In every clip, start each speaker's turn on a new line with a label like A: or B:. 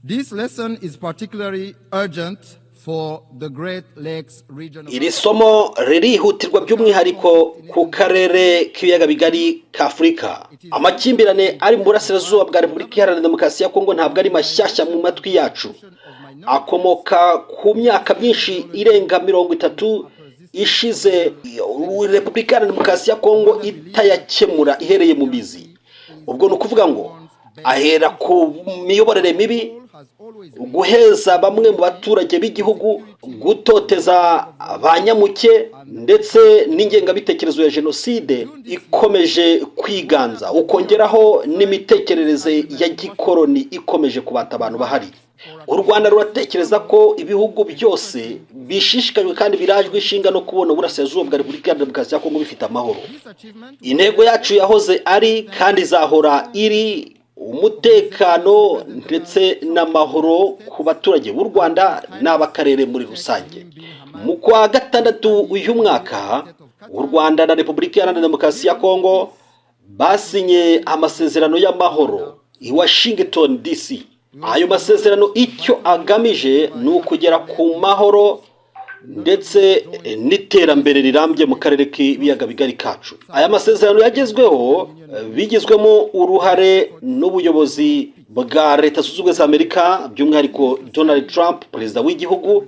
A: This lesson is particularly urgent for the Great Lakes region.
B: Iri somo ririhutirwa by'umwihariko ku karere k'ibiyaga bigari ka Afrika. Amakimbirane ari mu burasirazuba bwa Repubulika Iharanira Demokarasi ya Kongo ntabwo ari mashyashya mu matwi yacu. Akomoka ku myaka myinshi irenga 30 ishize Repubulika Iharanira Demokarasi ya Kongo itayakemura ihereye mu mizi. Ubwo no kuvuga ngo ahera ku miyoborere mibi, guheza bamwe mu baturage b'igihugu, gutoteza abanyamuke ndetse n'ingengabitekerezo ya jenoside ikomeje kwiganza, ukongeraho n'imitekerereze ya gikoroni ikomeje kubata abantu bahari. U Rwanda ruratekereza ko ibihugu byose bishishikajwe kandi birajwe ishinga no kubona uburasirazuba bwa Repubulika Iharanira Demokarasi ya Kongo bifite amahoro. Intego yacu yahoze ari kandi izahora iri umutekano ndetse n'amahoro ku baturage b'u Rwanda n'abakarere muri rusange. Mu kwa gatandatu uyu mwaka u Rwanda na Repubulika Iharanira Demokarasi ya Kongo basinye amasezerano y'amahoro i Washington DC. Ayo masezerano icyo agamije ni ukugera ku mahoro ndetse n'iterambere rirambye mu karere k'ibiyaga bigari kacu. Aya masezerano yagezweho bigizwemo uruhare n'ubuyobozi bwa Leta Zunze Ubumwe za Amerika, by'umwihariko Donald Trump, perezida w'igihugu,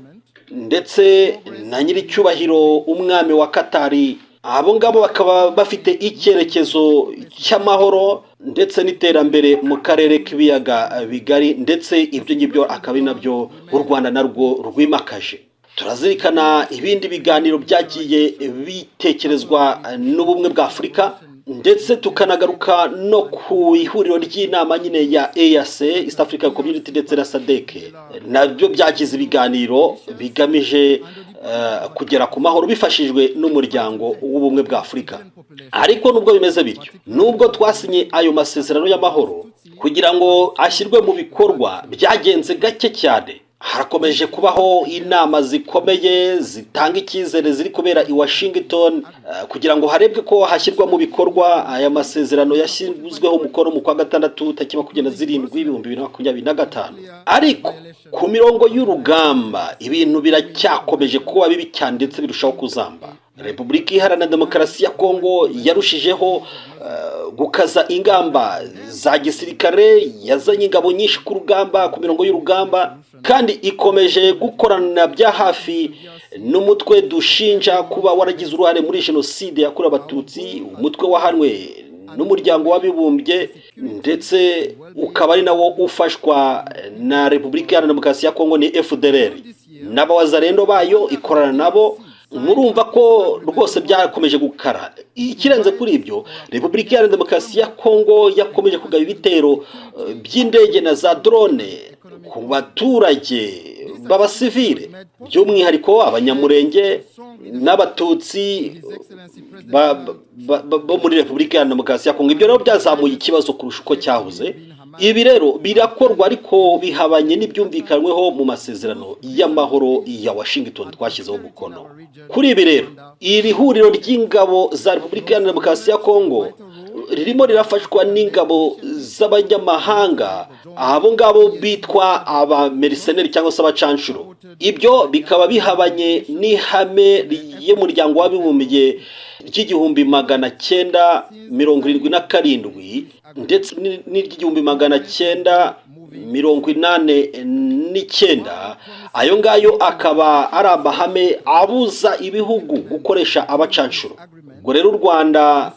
B: ndetse na nyiricyubahiro umwami wa Katari. Abo ngabo bakaba bafite icyerekezo cy'amahoro ndetse n'iterambere mu karere k'ibiyaga bigari, ndetse ibyo ngibyo akaba nabyo u Rwanda narwo rwimakaje. Turazirikana ibindi biganiro byagiye bitekerezwa n'ubumwe bwa Afrika, ndetse tukanagaruka no ku ihuriro ry'inama nyine ya EAC, East African Community, ndetse na SADC. Nabyo byagize ibiganiro bigamije kugera ku mahoro bifashijwe n'umuryango w'ubumwe bwa Afrika. Ariko nubwo bimeze bityo, nubwo twasinye ayo masezerano y'amahoro, kugira ngo ashyirwe mu bikorwa byagenze gake cyane. Harakomeje kubaho inama zikomeye zitanga icyizere ziri kubera i Washington kugira ngo harebwe ko hashyirwa mu bikorwa aya masezerano yashyizweho umukono mu kwa gatandatu tariki 27/2025. Ariko ku mirongo y'urugamba ibintu biracyakomeje kuba bibi cyane ndetse birushaho kuzamba. Repubulika Iharanira Demokarasi ya Kongo yarushijeho gukaza ingamba za gisirikare, yazanye ingabo nyinshi ku rugamba, ku mirongo y'urugamba, kandi ikomeje gukorana bya hafi n'umutwe dushinja kuba waragize uruhare muri jenoside yakorewe abatutsi, umutwe wahanwe n'umuryango w'abibumbye, ndetse ukaba ari nawo ufashwa na Repubulika Iharanira Demokarasi ya Kongo ni FDLR. N'abawazarendo bayo ikorana nabo. Murumva ko rwose byakomeje gukara. Ikirenze kuri ibyo, Repubulika Iharanira Demokarasi ya Kongo yakomeje kugaba ibitero by'indege na za drone ku baturage b'abasivile, by'umwihariko abanyamurenge n'abatutsi bo muri Repubulika Iharanira Demokarasi ya Kongo. Ibyo rero byazamuye ikibazo kurusha uko cyahoze. Ibi rero birakorwa ariko bihabanye n'ibyumvikanweho mu masezerano y'amahoro ya Washington twashyizeho umukono. Kuri ibi rero, iri huriro ry'ingabo za Repubulika Iharanira Demokarasi ya Kongo ririmo rirafashwa n'ingabo z'abanyamahanga, abo ngabo bitwa aba mercenaires cyangwa se abacanshuro. Ibyo bikaba bihabanye n'ihame y'umuryango w'abibumbye ry'Igihumbi-977 ndetse n'Igihumbi-989. Ayo ngayo akaba ari amahame abuza ibihugu gukoresha abacanshuro. Ubwo rero u Rwanda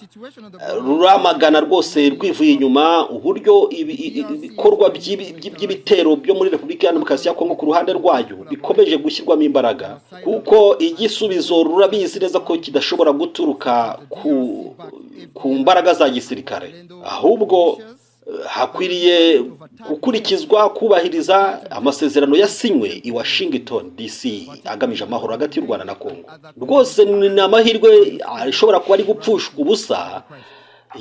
B: ruramagana rwose rwivuye inyuma uburyo ibikorwa by'ibitero byo muri Repubulika Iharanira Demokarasi ya Kongo ku ruhande rwayo bikomeje gushyirwamo imbaraga, kuko igisubizo rurabizi neza ko kidashobora guturuka ku mbaraga za gisirikare, ahubwo hakwiriye gukurikizwa kubahiriza amasezerano yasinywe i Washington DC agamije amahoro hagati y'u Rwanda na Kongo. Rwose ni amahirwe ashobora kuba ari gupfushwa ubusa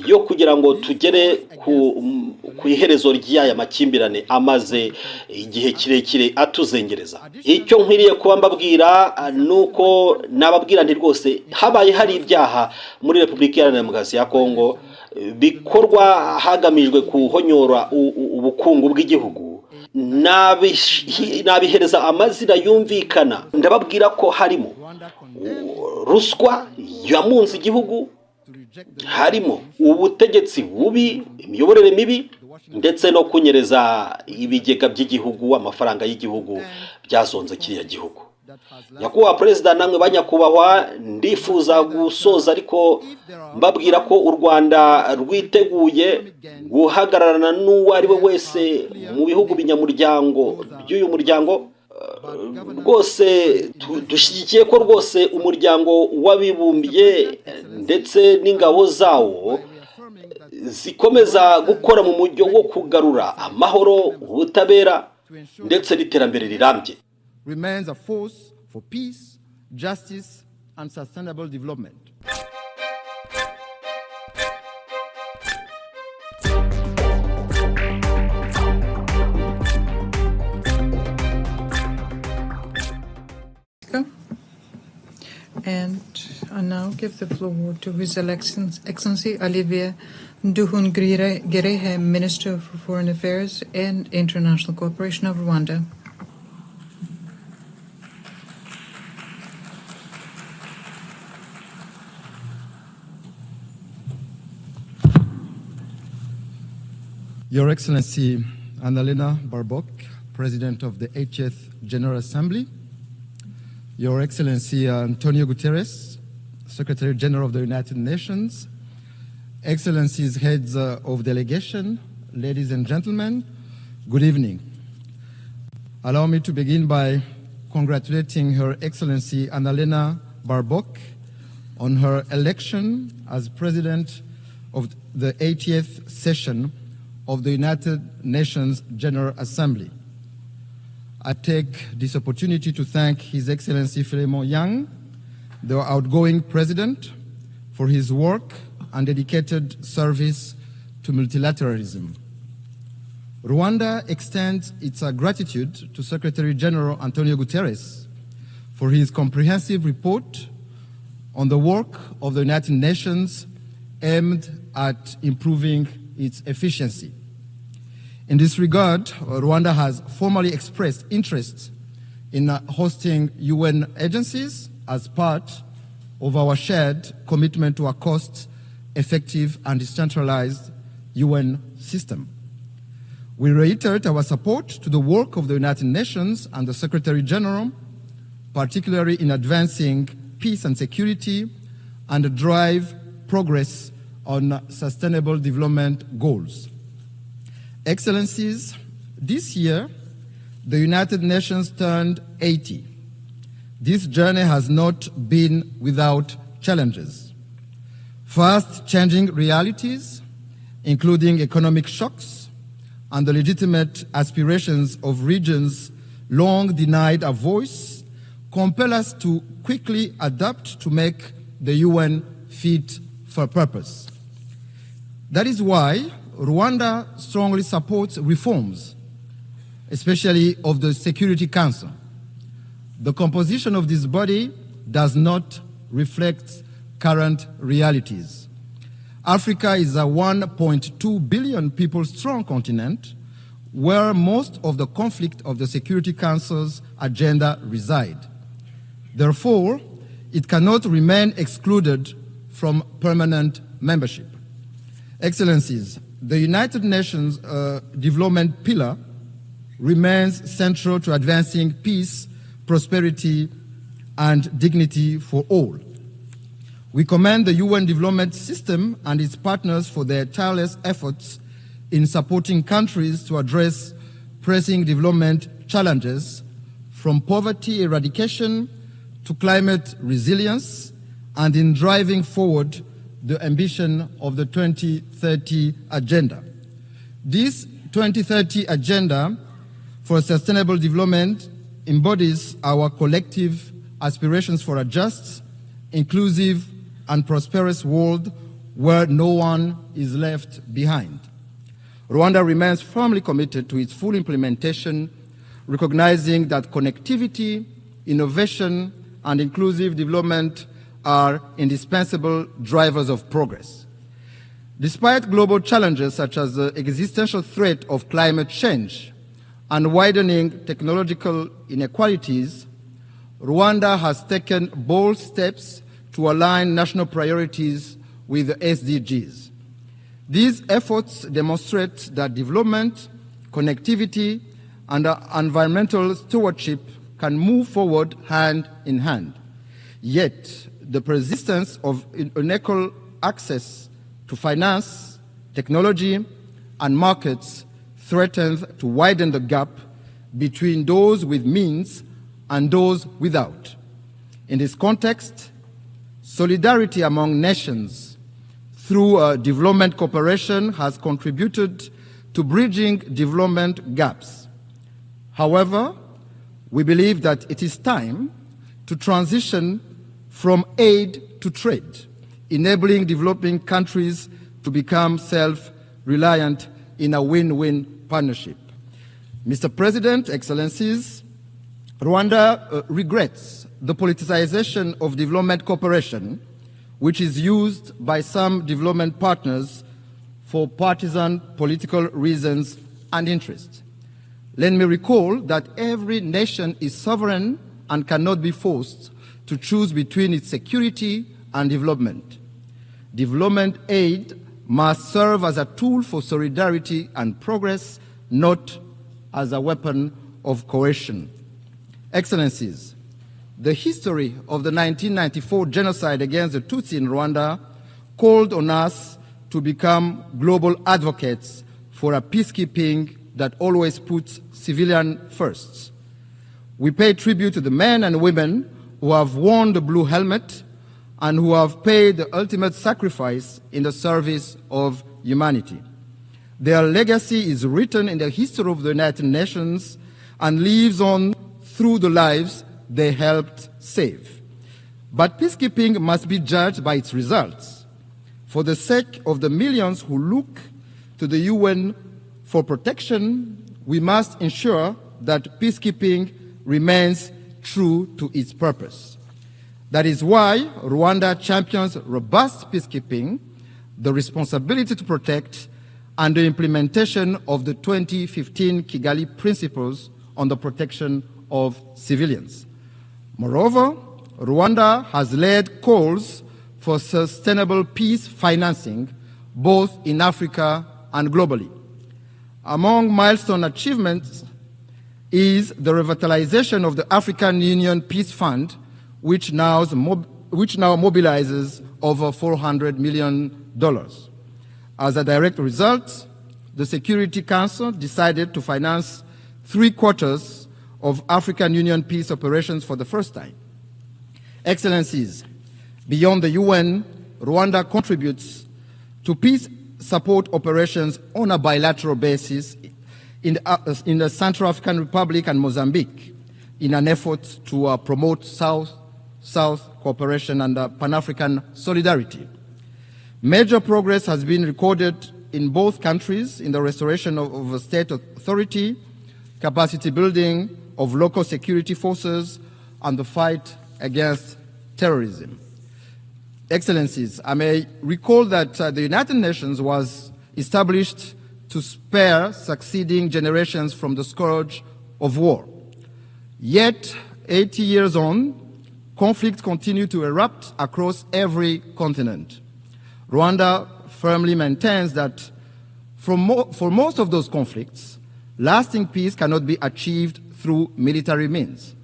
B: yo kugira ngo tugere ku iherezo ry'aya makimbirane amaze igihe kirekire atuzengereza. Icyo nkwiriye kuba mbabwira nuko nababwira nti rwose habaye hari ibyaha muri Repubulika Iharanira Demokarasi ya Kongo bikorwa hagamijwe kuhonyora ubukungu bw'igihugu, nabihereza amazina yumvikana, ndababwira ko harimo ruswa yamunze igihugu, harimo ubutegetsi bubi, imiyoborere mibi, ndetse no kunyereza ibigega by'igihugu, amafaranga y'igihugu byazonze kiriya gihugu. Nyakubahwa Perezida, namwe banyakubahwa, ndifuza gusoza ariko mbabwira ko u Rwanda rwiteguye guhagararana n'uwo ari we wese mu bihugu binyamuryango by'uyu muryango. Rwose dushyigikiye ko rwose umuryango w'abibumbye ndetse n'ingabo zawo zikomeza gukora mu mujyo wo kugarura amahoro, ubutabera ndetse n'iterambere rirambye.
A: Remains a force for peace, justice, and sustainable development.
C: And I now give the floor to His Excellency Olivier Nduhungirehe, Minister for Foreign Affairs and International Cooperation of Rwanda.
A: Your Excellency Annalena Baerbock, President of the 80th General Assembly, Your Excellency Antonio Guterres, Secretary General of the United Nations, Excellencies, Heads of Delegation, ladies and gentlemen, good evening. Allow me to begin by congratulating Her Excellency Annalena Baerbock on her election as President of the 80th session of the United Nations General Assembly. I take this opportunity to thank His Excellency Philemon Yang, the outgoing President, for his work and dedicated service to multilateralism. Rwanda extends its gratitude to Secretary General Antonio Guterres for his comprehensive report on the work of the United Nations aimed at improving its efficiency. In this regard, Rwanda has formally expressed interest in hosting UN agencies as part of our shared commitment to a cost-effective and decentralized UN system. We reiterate our support to the work of the United Nations and the Secretary General, particularly in advancing peace and security and drive progress on sustainable development goals. Excellencies, this year, the United Nations turned 80. This journey has not been without challenges. Fast changing realities, including economic shocks and the legitimate aspirations of regions long denied a voice, compel us to quickly adapt to make the UN fit for purpose. That is why Rwanda strongly supports reforms, especially of the Security Council. The composition of this body does not reflect current realities. Africa is a 1.2 billion people strong continent where most of the conflict of the Security Council's agenda reside. Therefore, it cannot remain excluded from permanent membership. Excellencies, the United Nations development pillar remains central to advancing peace, prosperity, and dignity for all. We commend the UN development system and its partners for their tireless efforts in supporting countries to address pressing development challenges, from poverty eradication to climate resilience, and in driving forward the ambition of the 2030 Agenda. This 2030 Agenda for Sustainable Development embodies our collective aspirations for a just, inclusive, and prosperous world where no one is left behind. Rwanda remains firmly committed to its full implementation, recognizing that connectivity, innovation, and inclusive development are indispensable drivers of progress. Despite global challenges such as the existential threat of climate change, and widening technological inequalities, Rwanda has taken bold steps to align national priorities with the SDGs. These efforts demonstrate that development, connectivity, and environmental stewardship can move forward hand in hand. Yet, the persistence of unequal access to finance, technology, and markets threatens to widen the gap between those with means and those without. In this context, solidarity among nations through development cooperation has contributed to bridging development gaps. However, we believe that it is time to transition from aid to trade, enabling developing countries to become self-reliant in a win-win partnership. Mr. President, Excellencies, Rwanda regrets the politicization of development cooperation, which is used by some development partners for partisan political reasons and interests. Let me recall that every nation is sovereign and cannot be forced to choose between its security and development. Development aid must serve as a tool for solidarity and progress, not as a weapon of coercion. Excellencies, the history of the 1994 genocide against the Tutsi in Rwanda called on us to become global advocates for a peacekeeping that always puts civilians first. We pay tribute to the men and women who have worn the blue helmet and who have paid the ultimate sacrifice in the service of humanity. Their legacy is written in the history of the United Nations and lives on through the lives they helped save. But peacekeeping must be judged by its results. For the sake of the millions who look to the UN for protection, we must ensure that peacekeeping remains true to its purpose. That is why Rwanda champions robust peacekeeping, the responsibility to protect, and the implementation of the 2015 Kigali Principles on the protection of civilians. Moreover, Rwanda has led calls for sustainable peace financing, both in Africa and globally. Among milestone achievements is the revitalization of the African Union Peace Fund, which now mobilizes over $400 million. As a direct result, the Security Council decided to finance 3/4 of African Union peace operations for the first time. Excellencies, beyond the UN, Rwanda contributes to peace support operations on a bilateral basis in the Central African Republic and Mozambique in an effort to promote South-South cooperation and Pan-African solidarity. Major progress has been recorded in both countries in the restoration of state authority, capacity building of local security forces, and the fight against terrorism. Excellencies, I may recall that the United Nations was established to spare succeeding generations from the scourge of war. Yet, 80 years on, conflicts continue to erupt across every continent. Rwanda firmly maintains that for most of those conflicts, lasting peace cannot be achieved through military means.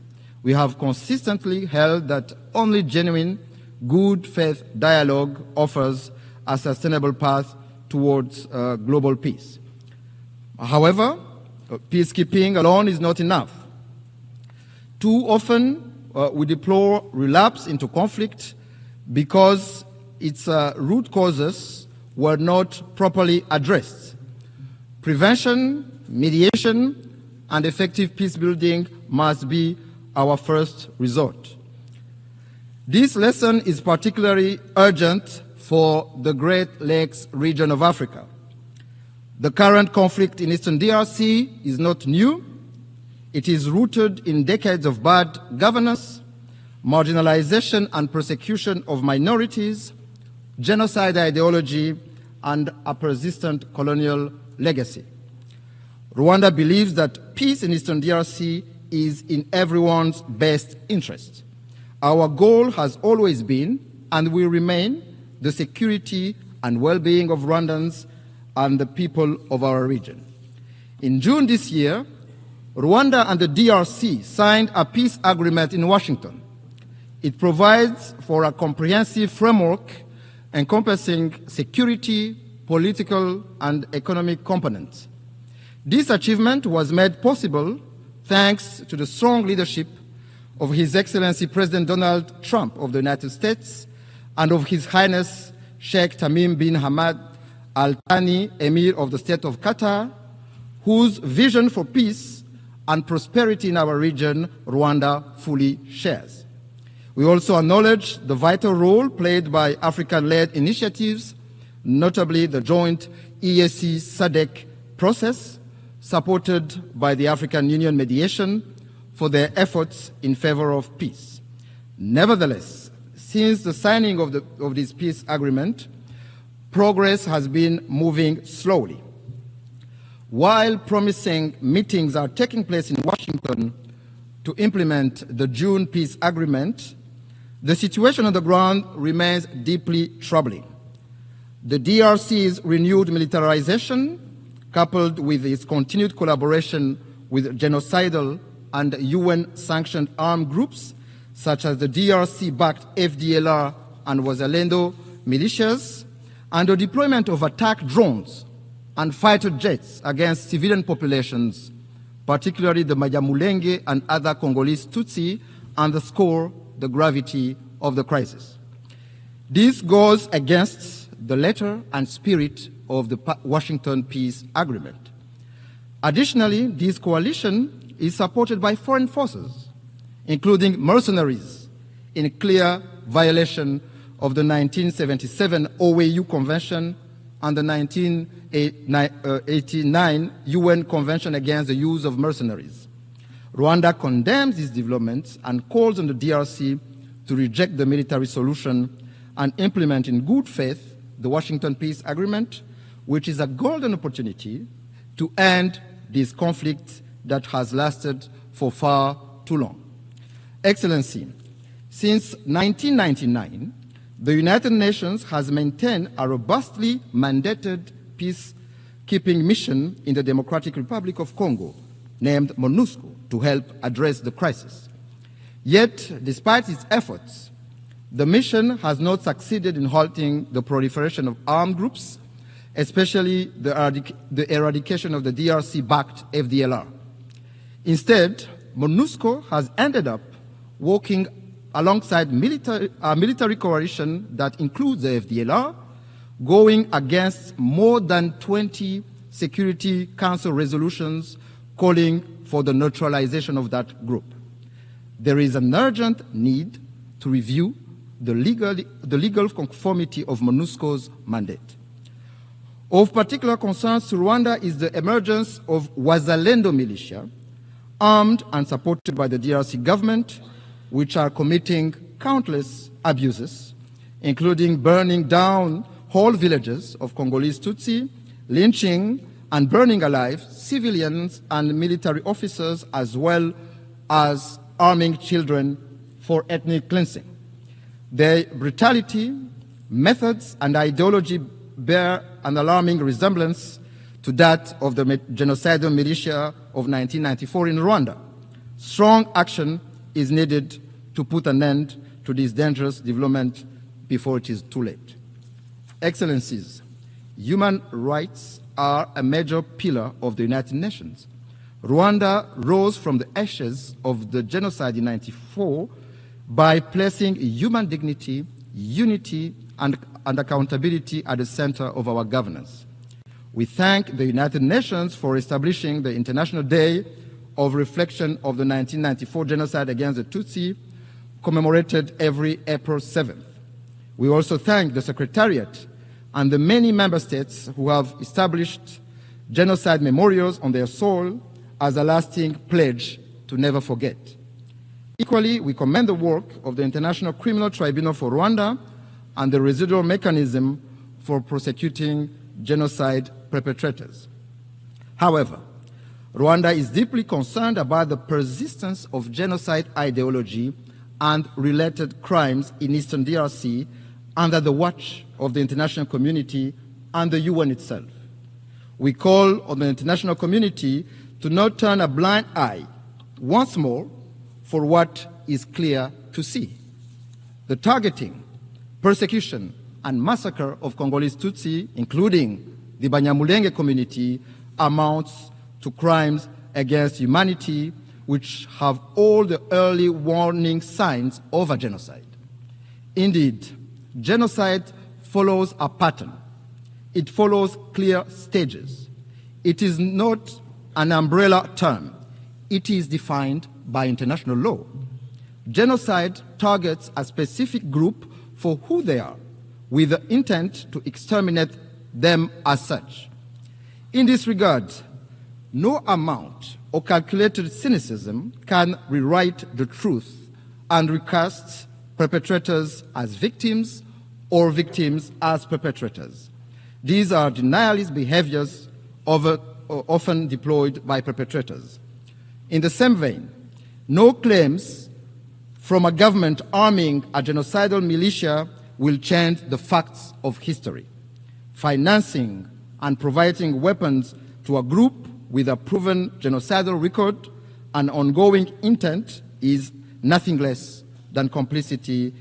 A: We have consistently held that only genuine, good faith dialogue offers a sustainable path towards global peace. However, peacekeeping alone is not enough. Too often, we deplore relapse into conflict because its root causes were not properly addressed. Prevention, mediation, and effective peace building must be our first resort. This lesson is particularly urgent for the Great Lakes region of Africa. The current conflict in Eastern DRC is not new. It is rooted in decades of bad governance, marginalization and persecution of minorities, genocide ideology, and a persistent colonial legacy. Rwanda believes that peace in Eastern DRC is in everyone's best interest. Our goal has always been and will remain the security and well-being of Rwandans and the people of our region. In June this year, Rwanda and the DRC signed a peace agreement in Washington. It provides for a comprehensive framework encompassing security, political, and economic components. This achievement was made possible thanks to the strong leadership of His Excellency President Donald Trump of the United States and of His Highness Sheikh Tamim bin Hamad Al Thani, Emir of the State of Qatar, whose vision for peace and prosperity in our region, Rwanda, fully shares. We also acknowledge the vital role played by African-led initiatives, notably the joint EAC-SADC process, supported by the African Union mediation, for their efforts in favor of peace. Nevertheless, since the signing of this peace agreement, progress has been moving slowly. While promising meetings are taking place in Washington to implement the June peace agreement, the situation on the ground remains deeply troubling. The DRC's renewed militarization, coupled with its continued collaboration with genocidal and UN-sanctioned armed groups, such as the DRC-backed FDLR and Wazalendo militias, and the deployment of attack drones and fighter jets against civilian populations, particularly the Banyamulenge and other Congolese Tutsi, underscore the gravity of the crisis. This goes against the letter and spirit of the Washington Peace Agreement. Additionally, this coalition is supported by foreign forces, including mercenaries, in clear violation of the 1977 OAU Convention and the 1989 UN Convention against the use of mercenaries. Rwanda condemns these developments and calls on the DRC to reject the military solution and implement in good faith the Washington Peace Agreement, which is a golden opportunity to end this conflict that has lasted for far too long. Excellency, since 1999, the United Nations has maintained a robustly mandated peacekeeping mission in the Democratic Republic of Congo, named MONUSCO, to help address the crisis. Yet, despite its efforts, the mission has not succeeded in halting the proliferation of armed groups, especially the eradication of the DRC-backed FDLR. Instead, MONUSCO has ended up working alongside a military coalition that includes the FDLR, going against more than 20 Security Council resolutions calling for the neutralization of that group. There is an urgent need to review the legal conformity of MONUSCO's mandate. Of particular concern to Rwanda is the emergence of Wazalendo militia, armed and supported by the DRC government, which are committing countless abuses, including burning down whole villages of Congolese Tutsi, lynching and burning alive civilians and military officers, as well as arming children for ethnic cleansing. Their brutality, methods, and ideology bear an alarming resemblance to that of the genocidal militia of 1994 in Rwanda. Strong action is needed to put an end to this dangerous development before it is too late. Excellencies, human rights are a major pillar of the United Nations. Rwanda rose from the ashes of the genocide in 1994 by placing human dignity, unity, and accountability at the center of our governance. We thank the United Nations for establishing the International Day of Reflection of the 1994 genocide against the Tutsi, commemorated every April 7th. We also thank the Secretariat and the many member states who have established genocide memorials on their soil as a lasting pledge to never forget. Equally, we commend the work of the International Criminal Tribunal for Rwanda and the residual mechanism for prosecuting genocide perpetrators. However, Rwanda is deeply concerned about the persistence of genocide ideology and related crimes in Eastern DRC under the watch of the international community and the UN itself. We call on the international community to not turn a blind eye once more for what is clear to see. The targeting, persecution, and massacre of Congolese Tutsi, including the Banyamulenge community, amounts to crimes against humanity which have all the early warning signs of a genocide. Indeed, genocide follows a pattern. It follows clear stages. It is not an umbrella term. It is defined by international law. Genocide targets a specific group for who they are, with the intent to exterminate them as such. In this regard, no amount or calculated cynicism can rewrite the truth and recast perpetrators as victims or victims as perpetrators. These are denialist behaviors often deployed by perpetrators. In the same vein, no claims from a government arming a genocidal militia will change the facts of history. Financing and providing weapons to a group with a proven genocidal record and ongoing intent is nothing less than complicity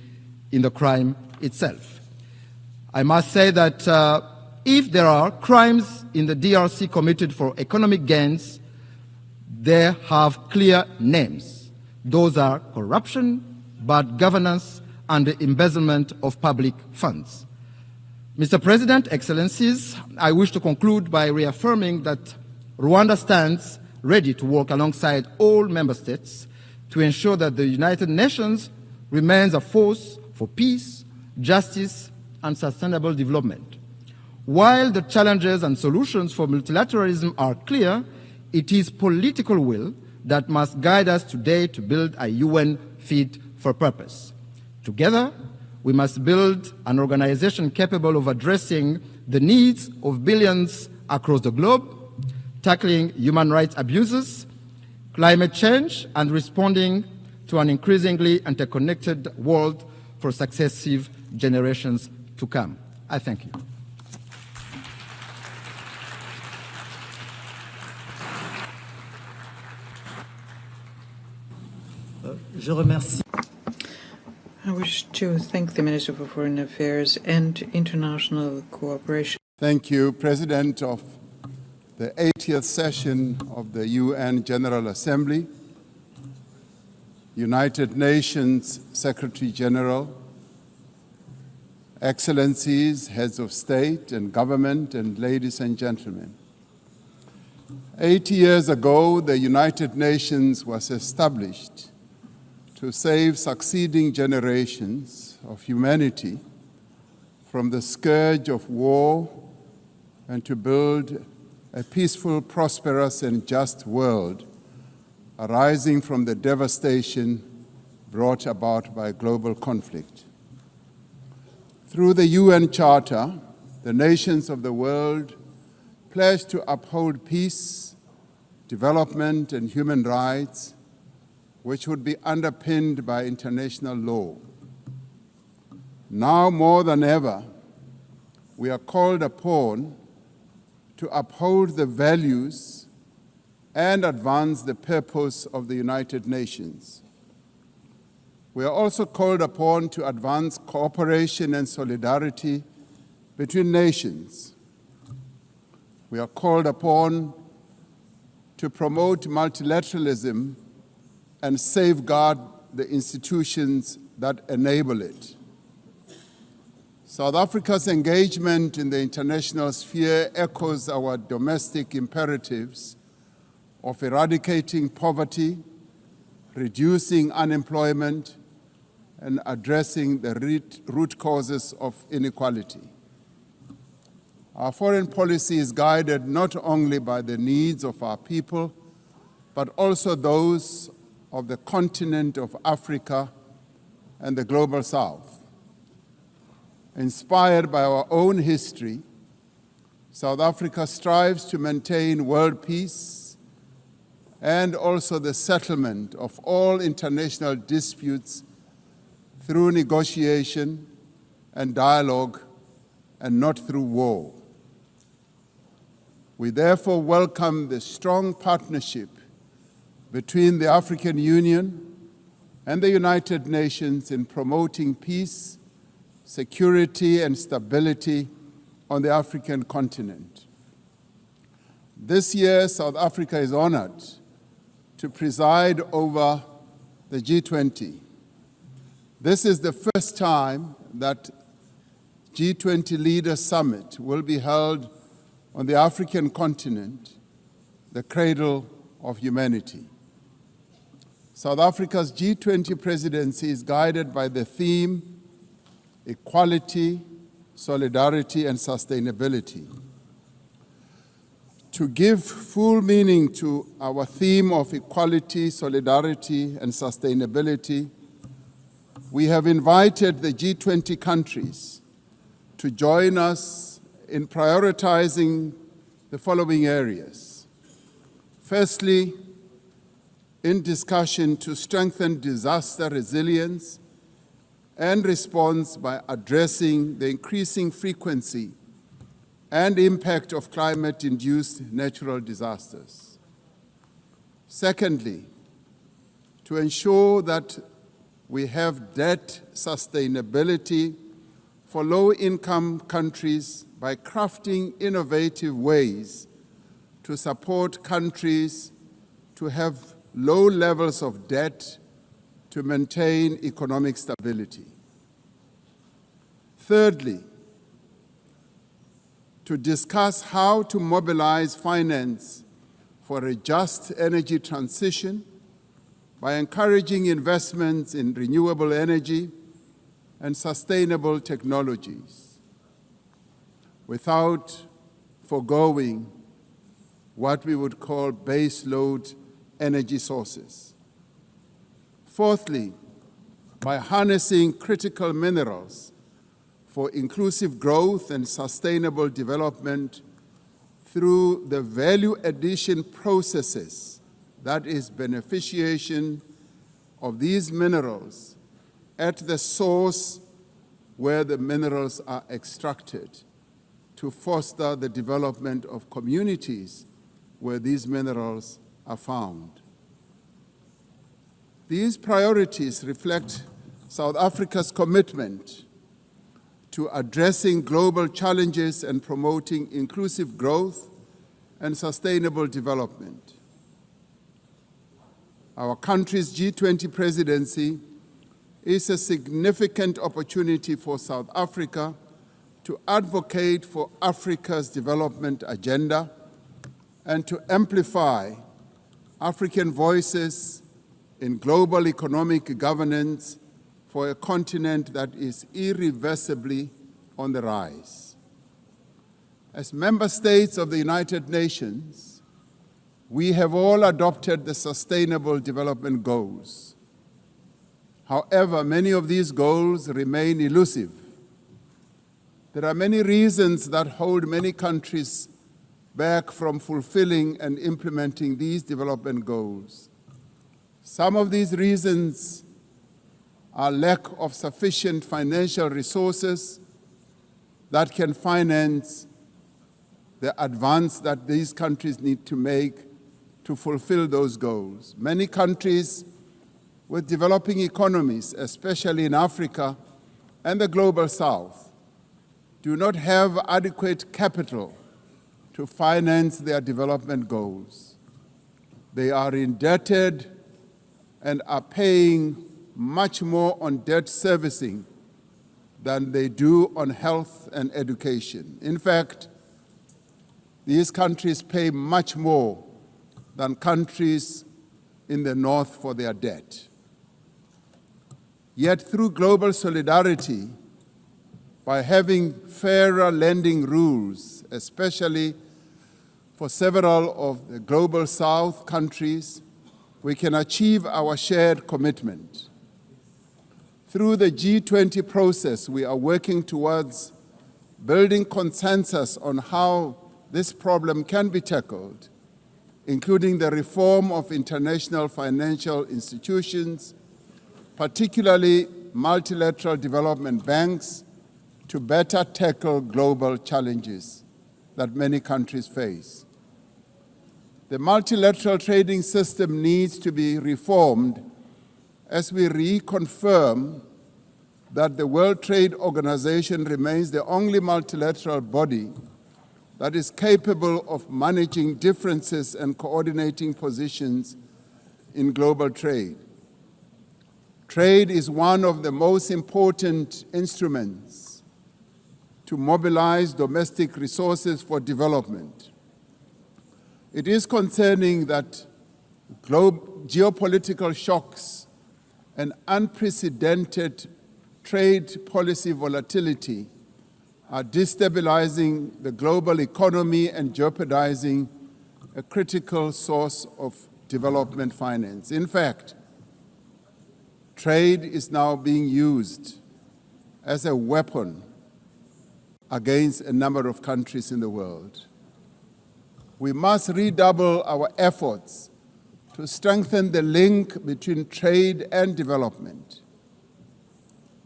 A: in the crime itself. I must say that if there are crimes in the DRC committed for economic gains, they have clear names. Those are corruption, bad governance, and the embezzlement of public funds. Mr. President, Excellencies, I wish to conclude by reaffirming that Rwanda stands ready to work alongside all member states to ensure that the United Nations remains a force for peace, justice, and sustainable development. While the challenges and solutions for multilateralism are clear, it is political will that must guide us today to build a UN fit for purpose. Together, we must build an organization capable of addressing the needs of billions across the globe, tackling human rights abuses, climate change, and responding to an increasingly interconnected world for successive generations to come. I thank you.
D: Je remercie.
C: I wish to thank the Minister for Foreign Affairs and International Cooperation.
E: Thank you, President of the 80th session of the UN General Assembly, United Nations Secretary General, Excellencies, heads of state and government, and ladies and gentlemen. 80 years ago, the United Nations was established to save succeeding generations of humanity from the scourge of war and to build a peaceful, prosperous, and just world arising from the devastation brought about by global conflict. Through the UN Charter, the nations of the world pledged to uphold peace, development, and human rights, which would be underpinned by international law. Now more than ever, we are called upon to uphold the values and advance the purpose of the United Nations. We are also called upon to advance cooperation and solidarity between nations. We are called upon to promote multilateralism and safeguard the institutions that enable it. South Africa's engagement in the international sphere echoes our domestic imperatives of eradicating poverty, reducing unemployment, and addressing the root causes of inequality. Our foreign policy is guided not only by the needs of our people, but also those of the continent of Africa and the global South. Inspired by our own history, South Africa strives to maintain world peace and also the settlement of all international disputes through negotiation and dialogue and not through war. We therefore welcome the strong partnership between the African Union and the United Nations in promoting peace, security, and stability on the African continent. This year, South Africa is honored to preside over the G20. This is the first time that G20 Leaders Summit will be held on the African continent, the cradle of humanity. South Africa's G20 presidency is guided by the theme, equality, solidarity, and sustainability. To give full meaning to our theme of equality, solidarity, and sustainability, we have invited the G20 countries to join us in prioritizing the following areas. Firstly, in discussion to strengthen disaster resilience and response by addressing the increasing frequency and impact of climate-induced natural disasters. Secondly, to ensure that we have debt sustainability for low-income countries by crafting innovative ways to support countries to have low levels of debt to maintain economic stability. Thirdly, to discuss how to mobilize finance for a just energy transition by encouraging investments in renewable energy and sustainable technologies, without foregoing what we would call baseload energy sources. Fourthly, by harnessing critical minerals for inclusive growth and sustainable development through the value addition processes, that is, beneficiation of these minerals at the source where the minerals are extracted, to foster the development of communities where these minerals are found. These priorities reflect South Africa's commitment to addressing global challenges and promoting inclusive growth and sustainable development. Our country's G20 presidency is a significant opportunity for South Africa to advocate for Africa's development agenda and to amplify African voices in global economic governance for a continent that is irreversibly on the rise. As member states of the United Nations, we have all adopted the Sustainable Development Goals. However, many of these goals remain elusive. There are many reasons that hold many countries back from fulfilling and implementing these development goals. Some of these reasons are lack of sufficient financial resources that can finance the advance that these countries need to make to fulfill those goals. Many countries with developing economies, especially in Africa and the Global South, do not have adequate capital to finance their development goals. They are indebted and are paying much more on debt servicing than they do on health and education. In fact, these countries pay much more than countries in the North for their debt. Yet through global solidarity, by having fairer lending rules, especially for several of the Global South countries, we can achieve our shared commitment. Through the G20 process, we are working towards building consensus on how this problem can be tackled including the reform of international financial institutions, particularly multilateral development banks, to better tackle global challenges that many countries face. The multilateral trading system needs to be reformed as we reconfirm that the World Trade Organization remains the only multilateral body that is capable of managing differences and coordinating positions in global trade. Trade is one of the most important instruments to mobilize domestic resources for development. It is concerning that geopolitical shocks and unprecedented trade policy volatility are destabilizing the global economy and jeopardizing a critical source of development finance. In fact, trade is now being used as a weapon against a number of countries in the world. We must redouble our efforts to strengthen the link between trade and development.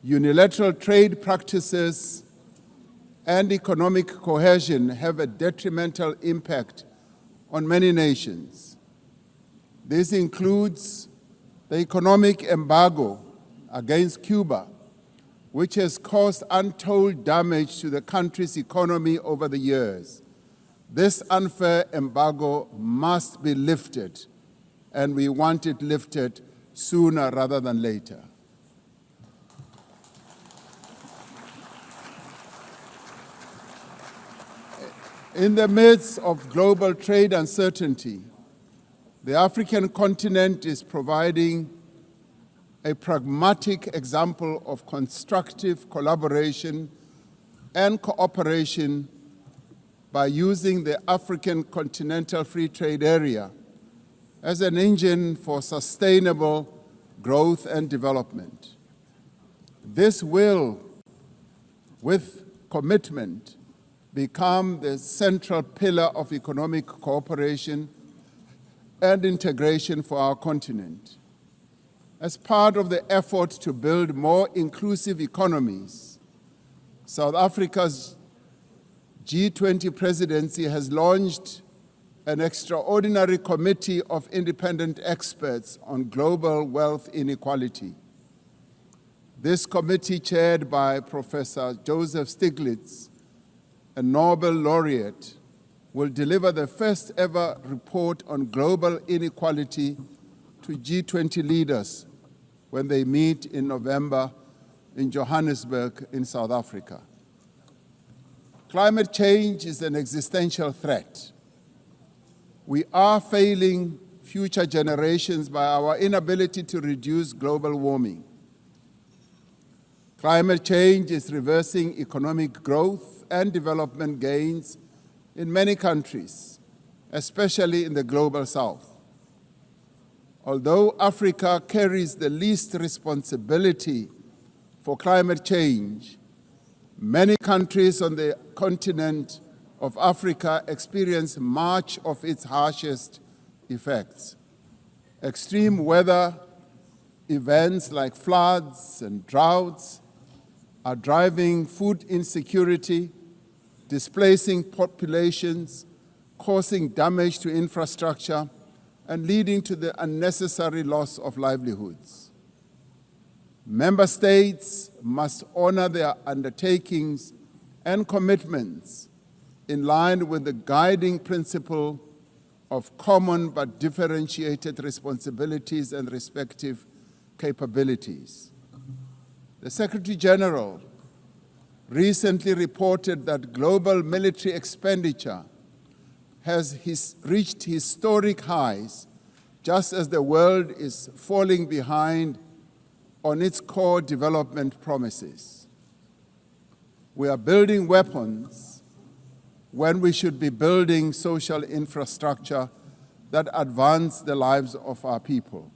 E: Unilateral trade practices and economic cohesion have a detrimental impact on many nations. This includes the economic embargo against Cuba, which has caused untold damage to the country's economy over the years. This unfair embargo must be lifted, and we want it lifted sooner rather than later. In the midst of global trade uncertainty, the African continent is providing a pragmatic example of constructive collaboration and cooperation by using the African Continental Free Trade Area as an engine for sustainable growth and development. This will, with commitment, become the central pillar of economic cooperation and integration for our continent. As part of the effort to build more inclusive economies, South Africa's G20 presidency has launched an extraordinary committee of independent experts on global wealth inequality. This committee, chaired by Professor Joseph Stiglitz, a Nobel laureate, will deliver the first ever report on global inequality to G20 leaders when they meet in November in Johannesburg in South Africa. Climate change is an existential threat. We are failing future generations by our inability to reduce global warming. Climate change is reversing economic growth and development gains in many countries, especially in the global south. Although Africa carries the least responsibility for climate change, many countries on the continent of Africa experience much of its harshest effects. Extreme weather events like floods and droughts are driving food insecurity, displacing populations, causing damage to infrastructure, and leading to the unnecessary loss of livelihoods. Member states must honor their undertakings and commitments in line with the guiding principle of common but differentiated responsibilities and respective capabilities. The Secretary General recently reported that global military expenditure has reached historic highs, just as the world is falling behind on its core development promises. We are building weapons when we should be building social infrastructure that advance the lives of our people.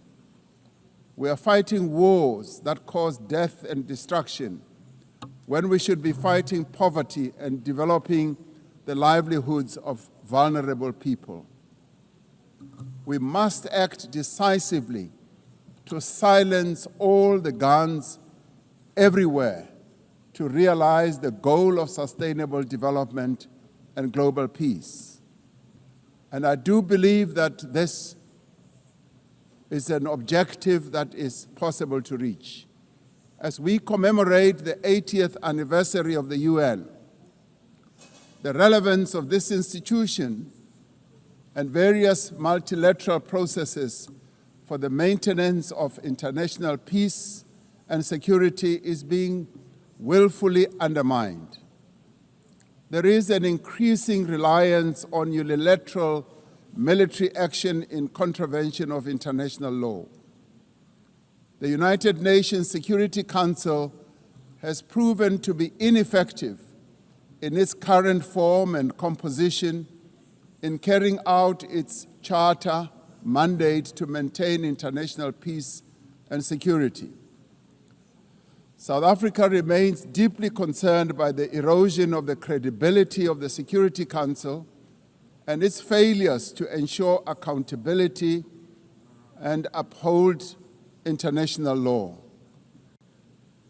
E: We are fighting wars that cause death and destruction when we should be fighting poverty and developing the livelihoods of vulnerable people. We must act decisively to silence all the guns everywhere to realize the goal of sustainable development and global peace. And I do believe that this is an objective that is possible to reach. As we commemorate the 80th anniversary of the UN, the relevance of this institution and various multilateral processes for the maintenance of international peace and security is being willfully undermined. There is an increasing reliance on unilateral military action in contravention of international law. The United Nations Security Council has proven to be ineffective in its current form and composition in carrying out its charter mandate to maintain international peace and security. South Africa remains deeply concerned by the erosion of the credibility of the Security Council and its failures to ensure accountability and uphold international law.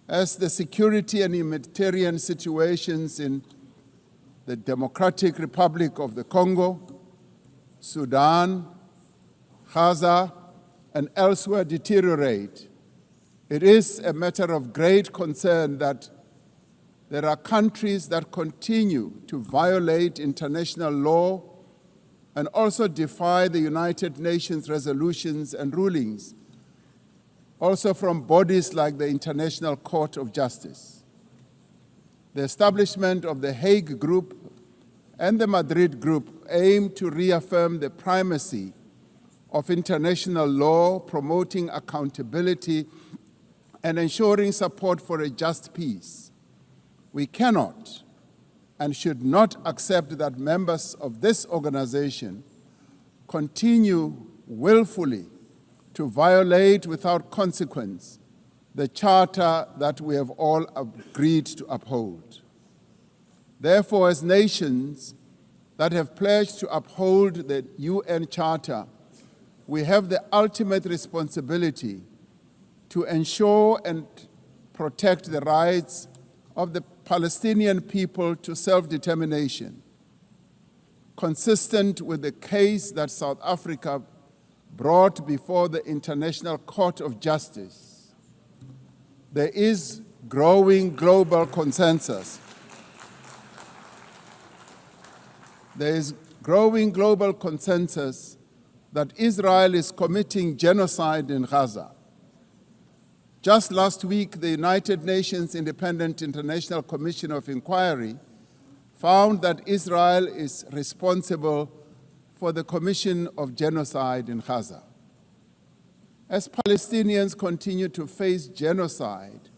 E: As the security and humanitarian situations in the Democratic Republic of the Congo, Sudan, Gaza, and elsewhere deteriorate, it is a matter of great concern that there are countries that continue to violate international law and also defy the United Nations resolutions and rulings, also from bodies like the International Court of Justice. The establishment of the Hague Group and the Madrid Group aim to reaffirm the primacy of international law, promoting accountability and ensuring support for a just peace. We cannot and should not accept that members of this organization continue willfully to violate without consequence the charter that we have all agreed to uphold. Therefore, as nations that have pledged to uphold the UN Charter, we have the ultimate responsibility to ensure and protect the rights of the Palestinian people to self-determination, consistent with the case that South Africa brought before the International Court of Justice. There is growing global consensus. There is growing global consensus that Israel is committing genocide in Gaza. Just last week, the United Nations Independent International Commission of Inquiry found that Israel is responsible for the commission of genocide in Gaza. As Palestinians continue to face genocide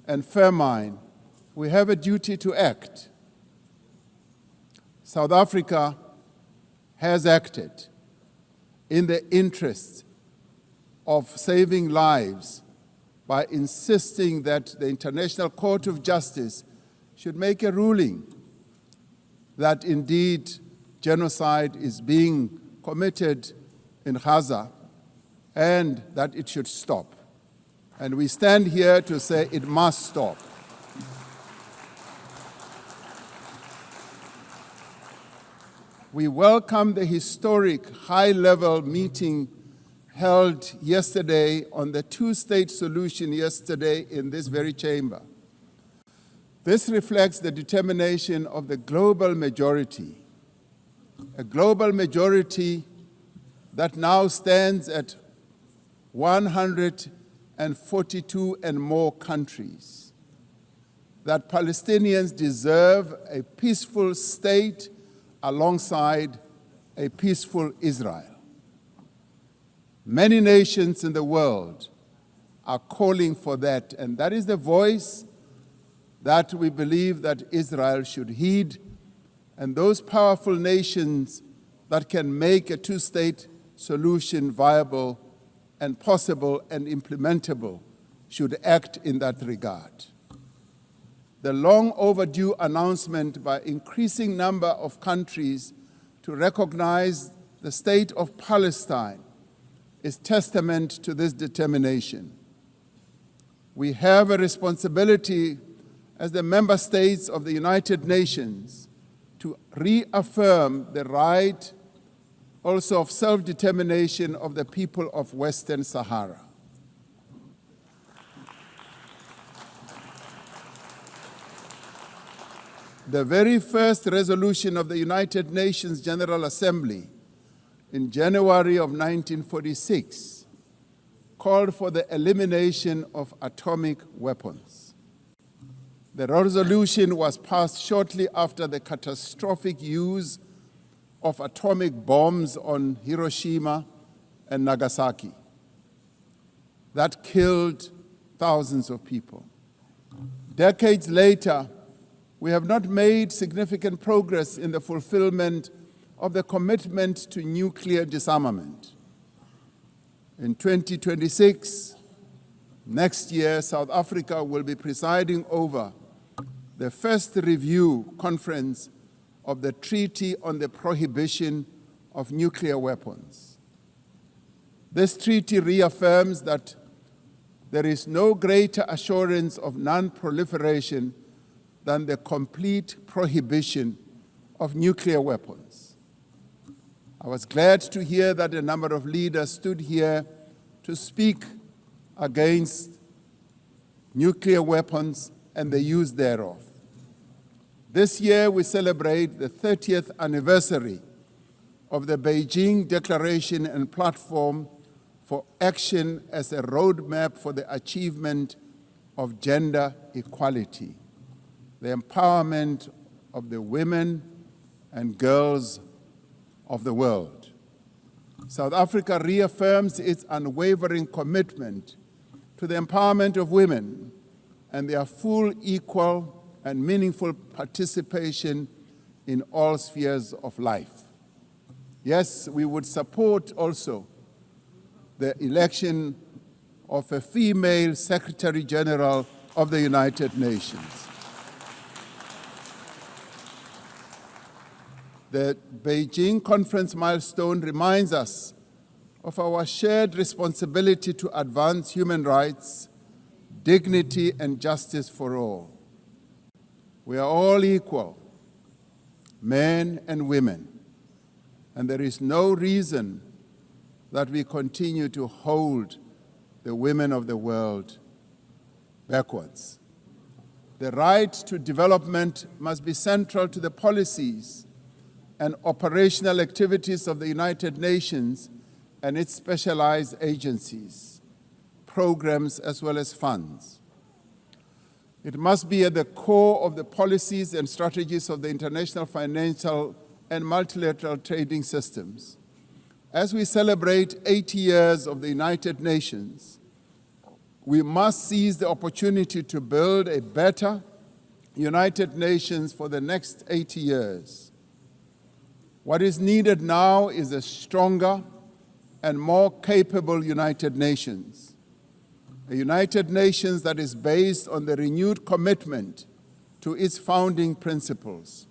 E: and famine, we have a duty to act. South Africa has acted in the interest of saving lives by insisting that the International Court of Justice should make a ruling that indeed genocide is being committed in Gaza and that it should stop. And we stand here to say it must stop. We welcome the historic high-level meeting held yesterday on the two-state solution yesterday in this very chamber. This reflects the determination of the global majority, a global majority that now stands at 142 and more countries, that Palestinians deserve a peaceful state alongside a peaceful Israel. Many nations in the world are calling for that, and that is the voice that we believe that Israel should heed, and those powerful nations that can make a two-state solution viable and possible and implementable should act in that regard. The long overdue announcement by increasing number of countries to recognize the state of Palestine is testament to this determination. We have a responsibility as the member states of the United Nations to reaffirm the right also of self-determination of the people of Western Sahara. The very first resolution of the United Nations General Assembly in January of 1946 called for the elimination of atomic weapons. The resolution was passed shortly after the catastrophic use of atomic bombs on Hiroshima and Nagasaki that killed thousands of people. Decades later, we have not made significant progress in the fulfillment of the commitment to nuclear disarmament. In 2026, next year, South Africa will be presiding over the first review conference of the Treaty on the Prohibition of Nuclear Weapons. This treaty reaffirms that there is no greater assurance of non-proliferation than the complete prohibition of nuclear weapons. I was glad to hear that a number of leaders stood here to speak against nuclear weapons and the use thereof. This year we celebrate the 30th anniversary of the Beijing Declaration and Platform for Action as a roadmap for the achievement of gender equality, the empowerment of the women and girls of the world. South Africa reaffirms its unwavering commitment to the empowerment of women and their full, equal, and meaningful participation in all spheres of life. Yes, we would support also the election of a female Secretary General of the United Nations. The Beijing conference milestone reminds us of our shared responsibility to advance human rights, dignity, and justice for all. We are all equal, men and women, and there is no reason that we continue to hold the women of the world backwards. The right to development must be central to the policies and operational activities of the United Nations and its specialized agencies, programs, as well as funds. It must be at the core of the policies and strategies of the international financial and multilateral trading systems. As we celebrate 80 years of the United Nations, we must seize the opportunity to build a better United Nations for the next 80 years. What is needed now is a stronger and more capable United Nations, a United Nations that is based on the renewed commitment to its founding principles.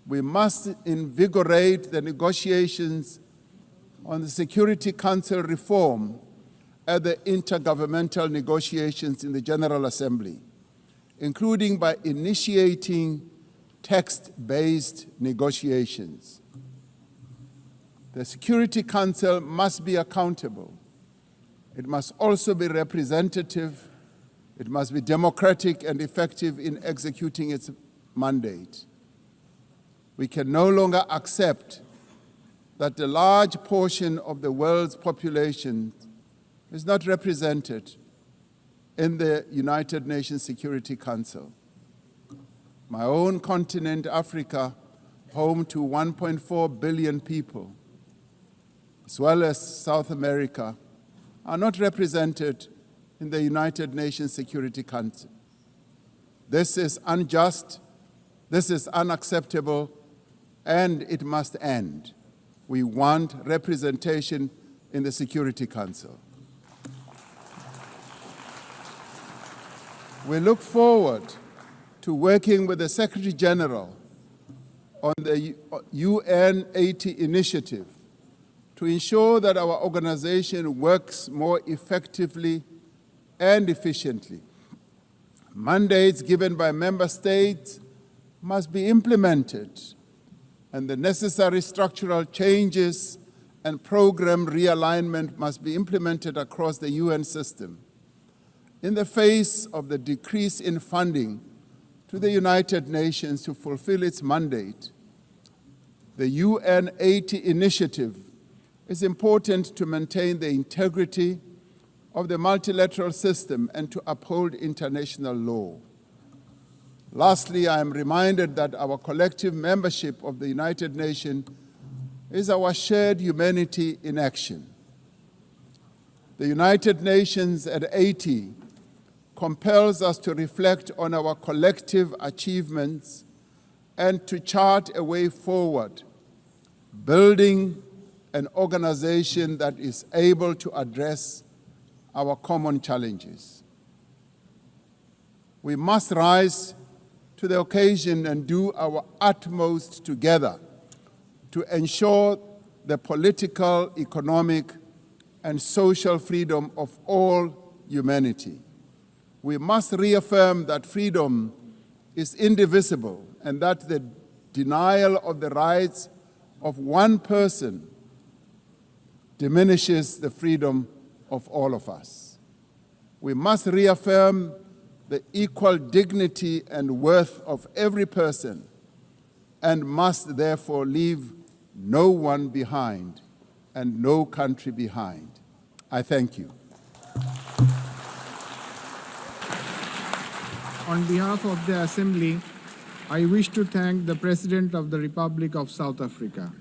E: We must invigorate the negotiations on the Security Council reform at the intergovernmental negotiations in the General Assembly, including by initiating text-based negotiations. The Security Council must be accountable. It must also be representative. It must be democratic and effective in executing its mandate. We can no longer accept that a large portion of the world's population is not represented in the United Nations Security Council. My own continent, Africa, home to 1.4 billion people, as well as South America, are not represented in the United Nations Security Council. This is unjust, this is unacceptable, and it must end. We want representation in the Security Council. We look forward to working with the Secretary General on the UN 80 initiative to ensure that our organization works more effectively and efficiently. Mandates given by member states must be implemented, and the necessary structural changes and program realignment must be implemented across the UN system. In the face of the decrease in funding to the United Nations to fulfill its mandate, the UN 80 initiative is important to maintain the integrity of the multilateral system and to uphold international law. Lastly, I am reminded that our collective membership of the United Nations is our shared humanity in action. The United Nations at 80 compels us to reflect on our collective achievements and to chart a way forward, building an organization that is able to address our common challenges. We must rise to the occasion and do our utmost together to ensure the political, economic, and social freedom of all humanity. We must reaffirm that freedom is indivisible and that the denial of the rights of one person diminishes the freedom of all of us. We must reaffirm the equal dignity and worth of every person and must therefore leave no one behind and no country behind. I thank you.
F: On behalf of the Assembly, I wish to thank the President of the Republic of South Africa.